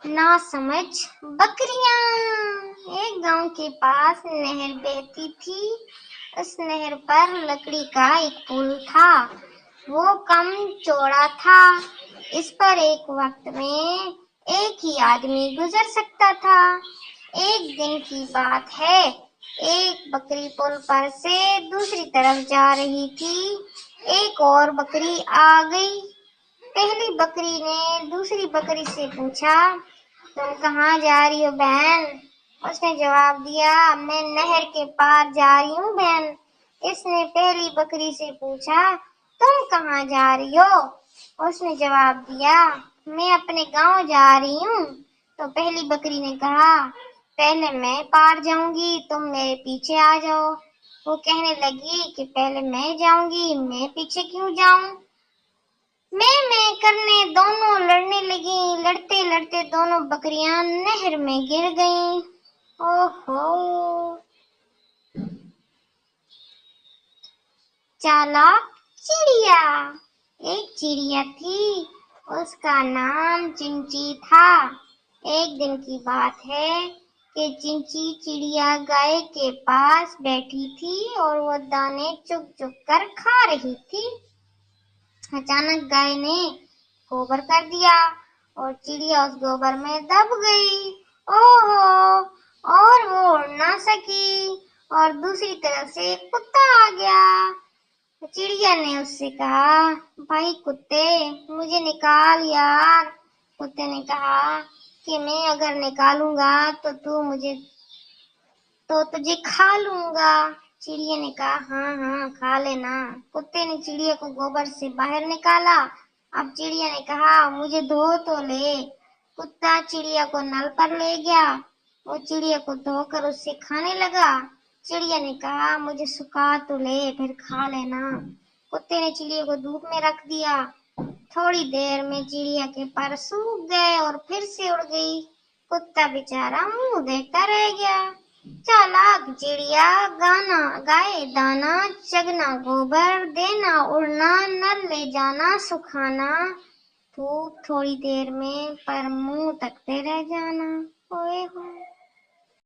ना समझ बकरियां। एक गांव के पास नहर बहती थी। उस नहर पर लकड़ी का एक पुल था। वो कम चौड़ा था। इस पर एक वक्त में एक ही आदमी गुजर सकता था। एक दिन की बात है, एक बकरी पुल पर से दूसरी तरफ जा रही थी। एक और बकरी आ गई। पहली बकरी ने दूसरी बकरी से पूछा, तुम कहाँ जा रही हो बहन? उसने जवाब दिया, मैं नहर के पार जा रही हूँ बहन। इसने पहली बकरी से पूछा, तुम कहाँ जा रही हो? उसने जवाब दिया, मैं अपने गांव जा रही हूँ। तो पहली बकरी ने कहा, पहले मैं पार जाऊंगी, तुम मेरे पीछे आ जाओ। वो कहने लगी कि पहले मैं जाऊंगी, मैं पीछे क्यों जाऊं? मैं करने दोनों लड़ने लगी। लड़ते लड़ते दोनों बकरियां नहर में गिर गईं। ओहो। चालाक चिड़िया। एक चिड़िया थी, उसका नाम चिंची था। एक दिन की बात है कि चिंची चिड़िया गाय के पास बैठी थी और वो दाने चुग चुग कर खा रही थी। अचानक गाय ने गोबर कर दिया और चिड़िया उस गोबर में दब गई। ओहो। और वो उड़ ना सकी और दूसरी तरफ से कुत्ता आ गया। चिड़िया ने उससे कहा, भाई कुत्ते, मुझे निकाल यार। कुत्ते ने कहा कि मैं अगर निकालूंगा तो तुझे खा लूंगा। चिड़िया ने कहा, हाँ हाँ खा लेना। कुत्ते ने चिड़िया को गोबर से बाहर निकाला। अब चिड़िया ने कहा, मुझे धो तो ले। कुत्ता चिड़िया को नल पर ले गया। वो चिड़िया को धोकर उससे खाने लगा। चिड़िया ने कहा, मुझे सुखा तो ले, फिर खा लेना। कुत्ते ने चिड़िया को धूप में रख दिया। थोड़ी देर में चिड़िया के पर सूख गए और फिर से उड़ गई। कुत्ता बेचारा मुंह देखता रह गया। चालाक चिड़िया गाना गाए दाना, चगना गोबर देना, उड़ना नल ले जाना, सुखाना, धूप थोड़ी देर में पर मुंह तकते रह जाना। ओए होए।